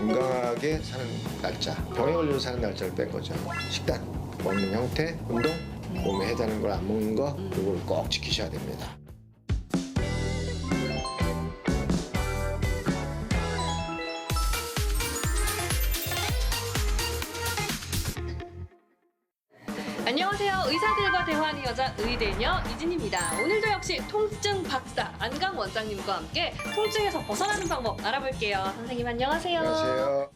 건강하게 사는 날짜, 병에 걸려서 사는 날짜를 뺀 거죠. 식단, 먹는 형태, 운동, 몸에 해당하는 걸 안 먹는 거, 이걸 꼭 지키셔야 됩니다. 안녕하세요. 의사들과 대화하는 여자 의대녀 이진입니다. 오늘도 역시 통증 박사 안강 원장님과 함께 통증에서 벗어나는 방법 알아볼게요. 선생님 안녕하세요. 안녕하세요.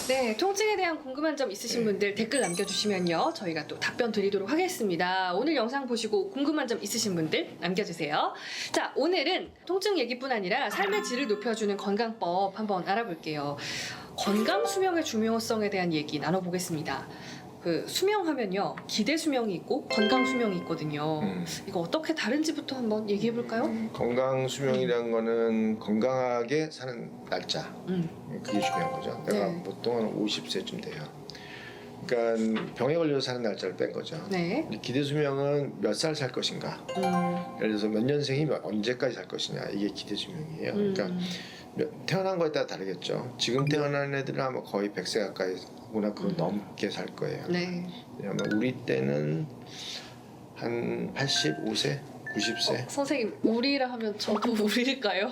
네, 통증에 대한 궁금한 점 있으신 분들 댓글 남겨주시면요. 저희가 또 답변 드리도록 하겠습니다. 오늘 영상 보시고 궁금한 점 있으신 분들 남겨주세요. 자, 오늘은 통증 얘기뿐 아니라 삶의 질을 높여주는 건강법 한번 알아볼게요. 건강 수명의 중요성에 대한 얘기 나눠보겠습니다. 그 수명하면요, 기대 수명이 있고 건강 수명이 있거든요. 이거 어떻게 다른지부터 한번 얘기해 볼까요? 건강 수명이라는 거는 건강하게 사는 날짜, 그게 중요한 거죠. 내가 네. 보통 한 50세쯤 돼요. 그러니까 병에 걸려서 사는 날짜를 뺀 거죠. 네. 기대 수명은 몇 살 살 것인가. 예를 들어서 몇 년생이 언제까지 살 것이냐, 이게 기대 수명이에요. 그러니까 태어난 거에 따라 다르겠죠. 지금 태어난 애들은 아마 거의 100세 가까이 보나 그거 넘게 살 거예요. 네. 왜냐면 우리 때는 한 85세, 90세. 선생님, 우리라 하면 저도 우리일까요?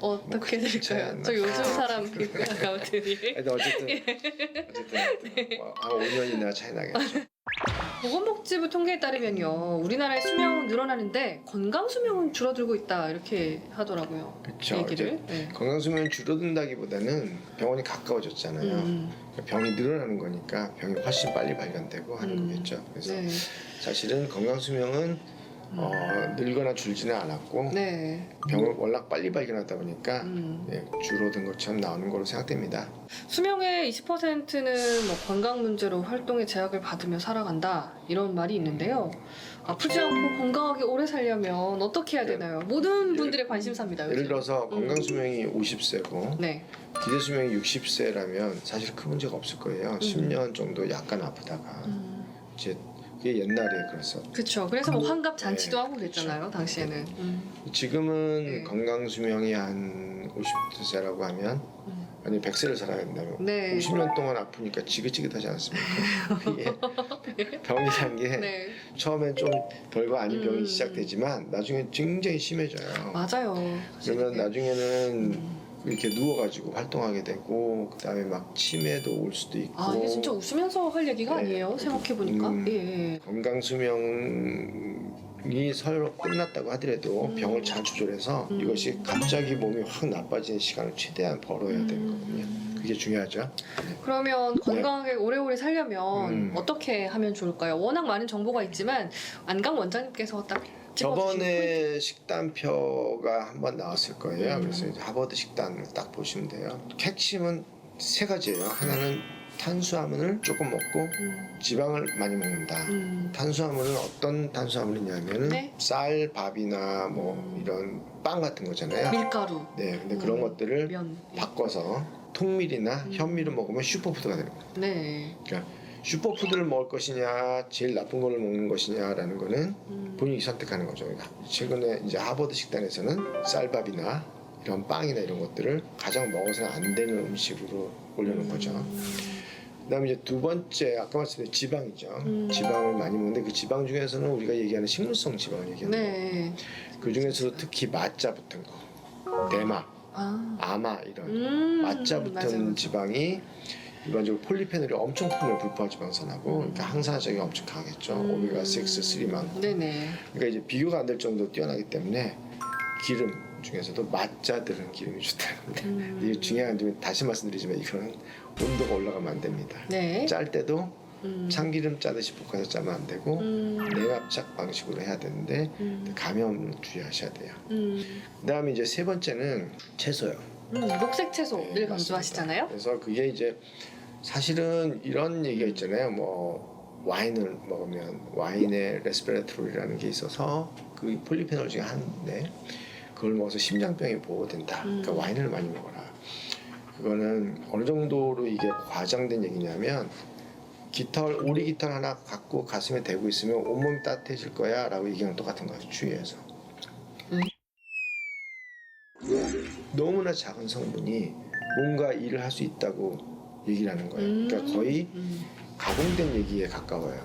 어떻게 될까요? 저 요즘 사람 아무튼 근데 어쨌든 한 5년이나 차이 나겠죠. 보건복지부 통계에 따르면요, 우리나라의 수명은 늘어나는데 건강 수명은 줄어들고 있다 이렇게 하더라고요. 그렇죠. 얘기를. 네. 건강 수명이 줄어든다기보다는 병원이 가까워졌잖아요. 그러니까 병이 늘어나는 거니까 병이 훨씬 빨리 발견되고 하는 거겠죠. 그래서 네. 사실은 건강 수명은 늘거나 줄지는 않았고 네. 병을 워낙 빨리 발견하다 보니까 줄어든 것처럼 나오는 걸로 생각됩니다. 수명의 20%는 뭐 건강 문제로 활동에 제약을 받으며 살아간다 이런 말이 있는데요. 아프지 않고 건강하게 오래 살려면 어떻게 해야 되나요? 모든 분들의 관심사입니다. 요즘. 예를 들어서 건강 수명이 50세고 네. 기대 수명이 60세라면 사실 큰 문제가 없을 거예요. 10년 정도 약간 아프다가 이제 그게 옛날에 그랬었죠. 그렇죠. 그래서 뭐 환갑 잔치도 네, 하고 그랬잖아요. 그쵸. 당시에는. 지금은 네. 건강 수명이 한 50세라고 하면 아니 100세를 살아야 된다면 네. 50년 동안 아프니까 지긋지긋하지 않습니까? 이게 병이란 게 네. 처음엔 좀 별거 아닌 병이 시작되지만 나중에 굉장히 심해져요. 맞아요. 그러면 네. 나중에는 이렇게 누워가지고 활동하게 되고 그다음에 막 치매도 올 수도 있고. 아, 이게 진짜 웃으면서 할 얘기가 네. 아니에요. 생각해보니까. 예. 건강 수명이 서로 끝났다고 하더라도 병을 잘 조절해서 이것이 갑자기 몸이 확 나빠지는 시간을 최대한 벌어야 되는 거거든요. 그게 중요하죠. 그러면 건강하게 오래오래 살려면 어떻게 하면 좋을까요? 워낙 많은 정보가 있지만 안강 원장님께서 딱 짚어주신 저번에 식단표가 한번 나왔을 거예요. 그래서 이제 하버드 식단을 딱 보시면 돼요. 핵심은 세 가지예요. 하나는 탄수화물을 조금 먹고 지방을 많이 먹는다. 탄수화물은 어떤 탄수화물이냐면은 네. 쌀, 밥이나 뭐 이런 빵 같은 거잖아요. 밀가루, 네, 근데 그런 것들을 면. 바꿔서 통밀이나 현미를 먹으면 슈퍼푸드가 되는 거예요. 네. 그러니까 슈퍼푸드를 먹을 것이냐, 제일 나쁜 걸 먹는 것이냐라는 거는 본인이 선택하는 거죠. 그러니까 최근에 이제 하버드 식단에서는 쌀밥이나 이런 빵이나 이런 것들을 가장 먹어서는 안 되는 음식으로 올려놓은 거죠. 그다음에 이제 두 번째 아까 말씀드린 지방이죠. 지방을 많이 먹는데 그 지방 중에서는 우리가 얘기하는 식물성 지방을 얘기하는 네. 거. 그 중에서도 특히 맛자 붙은 거, 대마, 아마 이런 맛자 붙은 맞아요. 지방이 일반적으로 폴리페놀이 엄청 풍부한 불포화 지방산하고 그러니까 항산화적이 엄청 강하겠죠. 오메가 6, 3 많고. 네네. 그러니까 이제 비교가 안 될 정도로 뛰어나기 때문에 기름 중에서도 맛자들은 기름이 좋다는 게 이게 중요한 점 다시 말씀드리지만 이거는 온도가 올라가면 안 됩니다. 네. 짤 때도 참기름 짜듯이 볶아서 짜면 안 되고 냉압착 방식으로 해야 되는데 감염을 주의하셔야 돼요. 그다음에 이제 세 번째는 채소요. 녹색 채소 네, 늘 강조하시잖아요. 그래서 그게 이제 사실은 이런 얘기가 있잖아요. 뭐 와인을 먹으면 와인에 레스베라트롤이라는 게 있어서 그 폴리페놀 중에 하나인데 그걸 먹어서 심장병이 보호된다. 그러니까 와인을 많이 먹어라. 그거는 어느 정도로 이게 과장된 얘기냐면 오리 깃털 하나 갖고 가슴에 대고 있으면 온몸이 따뜻해질 거야 라고 얘기하는 똑같은 거예요. 추위에서. 너무나 작은 성분이 뭔가 일을 할 수 있다고 얘기를 하는 거예요. 그러니까 거의 가공된 얘기에 가까워요.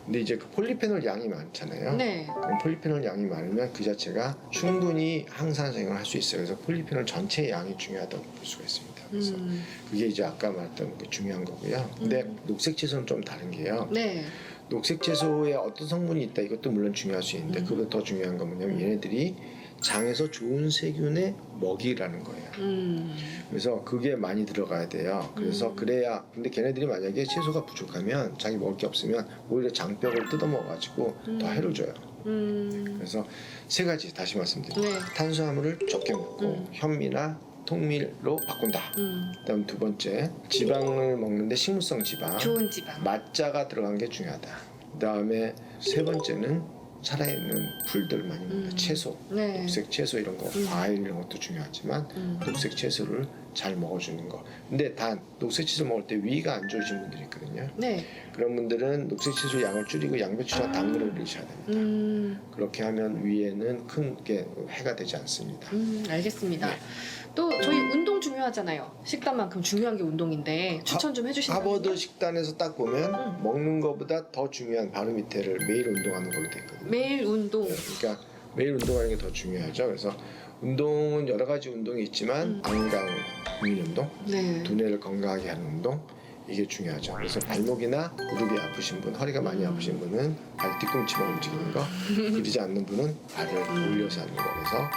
근데 이제 그 폴리페놀 양이 많잖아요. 네. 그럼 폴리페놀 양이 많으면 그 자체가 충분히 항산작용을 할 수 있어요. 그래서 폴리페놀 전체의 양이 중요하다고 볼 수가 있습니다. 그래서 그게 이제 아까 말했던 그 중요한 거고요. 근데 녹색 채소는 좀 다른 게요. 네. 녹색 채소에 어떤 성분이 있다 이것도 물론 중요할 수 있는데 그보다 더 중요한 건 뭐냐면 얘네들이 장에서 좋은 세균의 먹이라는 거예요. 그래서 그게 많이 들어가야 돼요. 그래서 그래야 근데 걔네들이 만약에 채소가 부족하면 자기 먹을 게 없으면 오히려 장벽을 뜯어먹어가지고 더 해를 줘요. 그래서 세 가지 다시 말씀드립니다. 네. 탄수화물을 적게 먹고 현미나 통밀로 바꾼다. 그다음 두 번째 지방을 먹는데 식물성 지방, 좋은 지방. 맛자가 들어간 게 중요하다. 그다음에 세 번째는 살아있는 풀들 많이 먹는 채소, 네. 녹색 채소 이런 거, 과일 이런 것도 중요하지만 녹색 채소를 잘 먹어주는 거. 근데 단 녹색 채소 먹을 때 위가 안 좋으신 분들이 있거든요. 네. 그런 분들은 녹색 채소 양을 줄이고 양배추나 당근을 넣으셔야 됩니다. 그렇게 하면 위에는 큰 게 해가 되지 않습니다. 알겠습니다. 네. 또 저희 운동 중요하잖아요. 식단만큼 중요한 게 운동인데 추천 좀 해주신다면. 하버드 식단에서 딱 보면 먹는 것보다 더 중요한 바로 밑에를 매일 운동하는 걸로 돼 있거든요. 매일 운동. 그러니까 매일 운동하는 게 더 중요하죠. 그래서 운동은 여러 가지 운동이 있지만 안강 근육 운동, 네. 두뇌를 건강하게 하는 운동 이게 중요하죠. 그래서 발목이나 무릎이 아프신 분, 허리가 많이 아프신 분은 발 뒤꿈치만 움직이는 거, 그러지 않는 분은 발을 올려서 하는 거. 그래서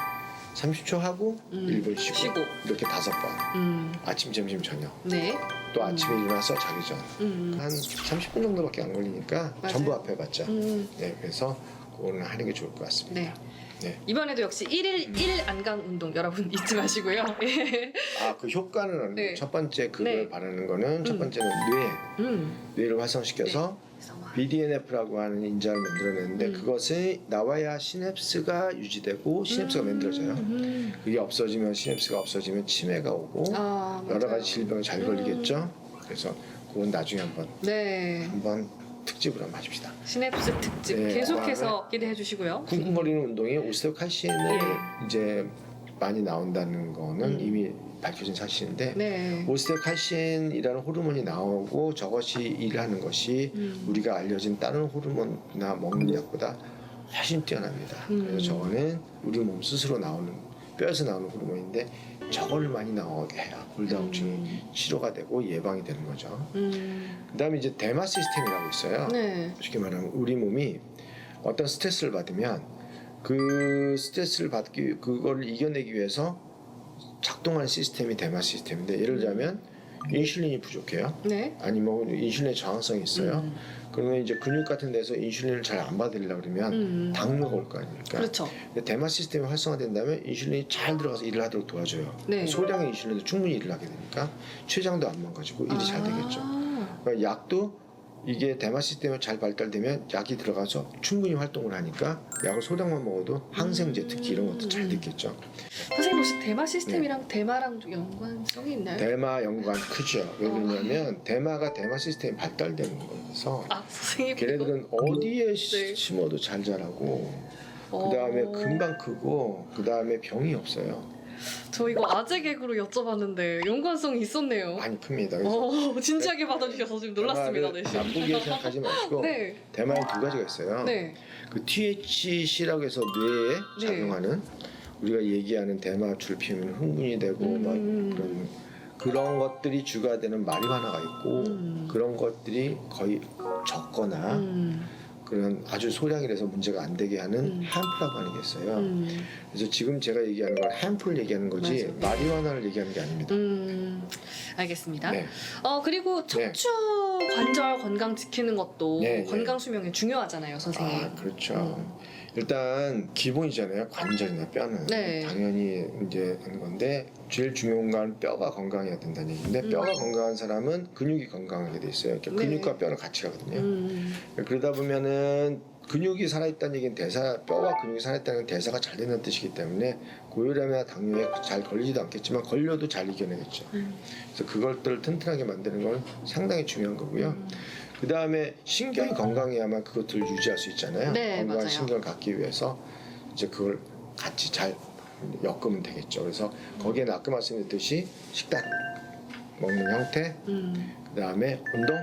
30초 하고 1분 쉬고 이렇게 5번 아침, 점심, 저녁 네. 또 아침에 일어나서 자기 전 한 30분 정도밖에 안 걸리니까 맞아요. 전부 앞에 봤죠. 네, 그래서 그거는 하는 게 좋을 것 같습니다. 네. 네. 이번에도 역시 1일 1 안강 운동 여러분 잊지 마시고요. 아, 그 효과는 네. 첫 번째 그걸 네. 바라는 거는 첫 번째는 뇌를 활성시켜서 그래서 막 BDNF라고 하는 인자를 만들어내는데 그것이 나와야 시냅스가 유지되고 시냅스가 만들어져요. 그게 없어지면 시냅스가 없어지면 치매가 오고 아, 여러 맞아요. 가지 질병을 잘 걸리겠죠. 그래서 그건 나중에 네. 한번 특집으로 한번 하십시다. 시냅스 특집 네. 계속해서 기대해 주시고요. 쿵쿵거리는 운동이 오스테오칼신을 예. 이제 많이 나온다는 거는 이미 밝혀진 사실인데 네. 오스테오칼신이라는 호르몬이 나오고 저것이 일하는 것이 우리가 알려진 다른 호르몬이나 먹는 약보다 훨씬 뛰어납니다. 그래서 저거는 우리 몸 스스로 나오는 뼈에서 나오는 호르몬인데 저걸 많이 나오게 해야 골다공증이 치료가 되고 예방이 되는 거죠. 그다음에 이제 대마 시스템이라고 있어요. 네. 쉽게 말하면 우리 몸이 어떤 스트레스를 받으면 그 스트레스를 받기 그걸 이겨내기 위해서 작동하는 시스템이 대마 시스템인데 예를 들자면 인슐린이 부족해요. 네. 아니면 인슐린의 저항성이 있어요. 그러면 이제 근육 같은 데서 인슐린을 잘 안 받으려고 그러면 당뇨가 올 거 아닙니까? 그렇죠. 근데 대마 시스템이 활성화된다면 인슐린이 잘 들어가서 일을 하도록 도와줘요. 네. 소량의 인슐린도 충분히 일을 하게 되니까 췌장도 안 망가지고 일이 잘 되겠죠. 그러니까 약도 이게 대마 시스템이 잘 발달되면 약이 들어가서 충분히 활동을 하니까 약을 소량만 먹어도 항생제 특히 이런 것도 잘 됐겠죠. 선생님 혹시 대마 시스템이랑 대마랑 좀 연관성이 있나요? 대마 연관 크죠. 왜 그러냐면 대마가 대마 시스템이 발달되는 거라서 아 선생님. 걔네들은 어디에 네. 심어도 잘 자라고 그 다음에 금방 크고 그 다음에 병이 없어요. 저 이거 아재 개그로 여쭤봤는데 연관성이 있었네요. 많이 큽니다. 그래서 진지하게 받아주셔서 지금 놀랐습니다. 대마를 네. 나쁘게 생각하지 마시고 네. 대마에 두 가지가 있어요. 네. 그 THC라고 해서 뇌에 네. 작용하는 우리가 얘기하는 대마줄 피우면 흥분이 되고 막 그런 것들이 주가 되는 마리화나가 있고 그런 것들이 거의 적거나 그런 아주 소량이라서 문제가 안 되게 하는 햄프라고 하는 게 있어요. 그래서 지금 제가 얘기하는 건 햄프를 얘기하는 거지 맞아요. 마리화나를 얘기하는 게 아닙니다. 알겠습니다. 네. 그리고 척추 관절 건강 지키는 것도 네, 건강 수명에 중요하잖아요, 선생님. 아, 그렇죠. 일단 기본이잖아요. 관절이나 뼈는 네. 당연히 이제 하는 건데 제일 중요한 건 뼈가 건강해야 된다는 얘기인데 뼈가 건강한 사람은 근육이 건강하게 돼 있어요. 그러니까 네. 근육과 뼈는 같이 가거든요. 그러다 보면은 근육이 살아있다는 얘기는 뼈와 근육이 살아있다는 건 대사가 잘 되는 뜻이기 때문에 고혈압이나 당뇨에 잘 걸리지도 않겠지만 걸려도 잘 이겨내겠죠. 그래서 그것들을 튼튼하게 만드는 건 상당히 중요한 거고요. 그 다음에 신경이 건강해야만 그것들을 유지할 수 있잖아요. 네, 건강한 맞아요. 신경을 갖기 위해서 이제 그걸 같이 잘 엮으면 되겠죠. 그래서 거기에는 아까 말씀드렸듯이 식단, 먹는 형태, 그다음에 운동,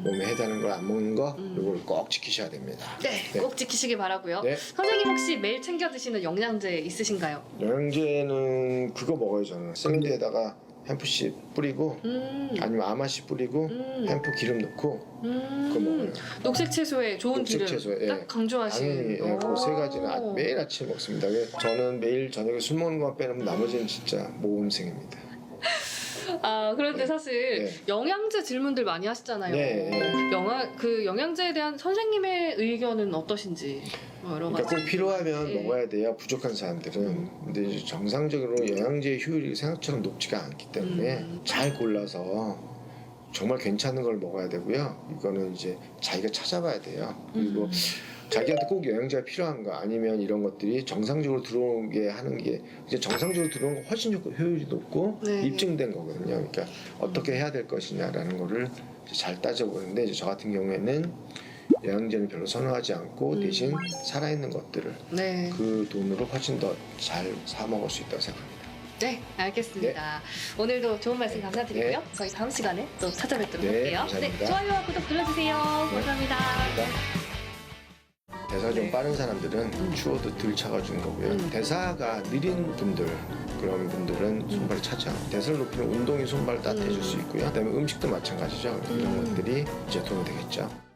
몸에 해당하는 걸 안 먹는 거 이걸 꼭 지키셔야 됩니다. 네, 네. 꼭 지키시기 바라고요. 네. 선생님 혹시 매일 챙겨 드시는 영양제 있으신가요? 영양제는 그거 먹어요. 저는 샐러드에다가 햄프씨 뿌리고 아니면 아마씨 뿌리고 햄프 기름 넣고 그거 먹어요. 녹색 채소에 좋은 녹색 기름 채소에, 예. 딱 강조하시는. 당연히 그 세 가지는 매일 아침에 먹습니다. 저는 매일 저녁에 술 먹는 것만 빼놓으면 나머지는 진짜 모범생입니다. 그런데 네. 사실 네. 영양제 질문들 많이 하시잖아요. 네, 네. 그 영양제에 대한 선생님의 의견은 어떠신지 여러 그러니까 가지. 꼭 필요하면 네. 먹어야 돼요. 부족한 사람들은. 근데 이제 정상적으로 영양제의 효율이 생각처럼 높지가 않기 때문에 잘 골라서 정말 괜찮은 걸 먹어야 되고요. 이거는 이제 자기가 찾아봐야 돼요. 그리고 자기한테 꼭 영양제가 필요한가 아니면 이런 것들이 정상적으로 들어오게 하는 게 이제 정상적으로 들어오는 거 훨씬 효율이 높고 네. 입증된 거거든요. 그러니까 어떻게 해야 될 것이냐라는 거를 이제 잘 따져보는데 이제 저 같은 경우에는 영양제는 별로 선호하지 않고 대신 살아있는 것들을 네. 그 돈으로 훨씬 더 잘 사 먹을 수 있다고 생각합니다. 네, 알겠습니다. 오늘도 좋은 말씀 감사드리고요. 네. 저희 다음 시간에 또 찾아뵙도록 네, 할게요. 감사합니다. 네, 좋아요와 구독 눌러주세요. 감사합니다. 대사 좀 네. 빠른 사람들은 추워도 덜 차가주는 거고요. 대사가 느린 분들 그런 분들은 손발이 차죠. 대사를 높이는 운동이 손발을 따뜻해질 수 있고요. 그다음에 음식도 마찬가지죠. 이런 것들이 이제 도움이 되겠죠.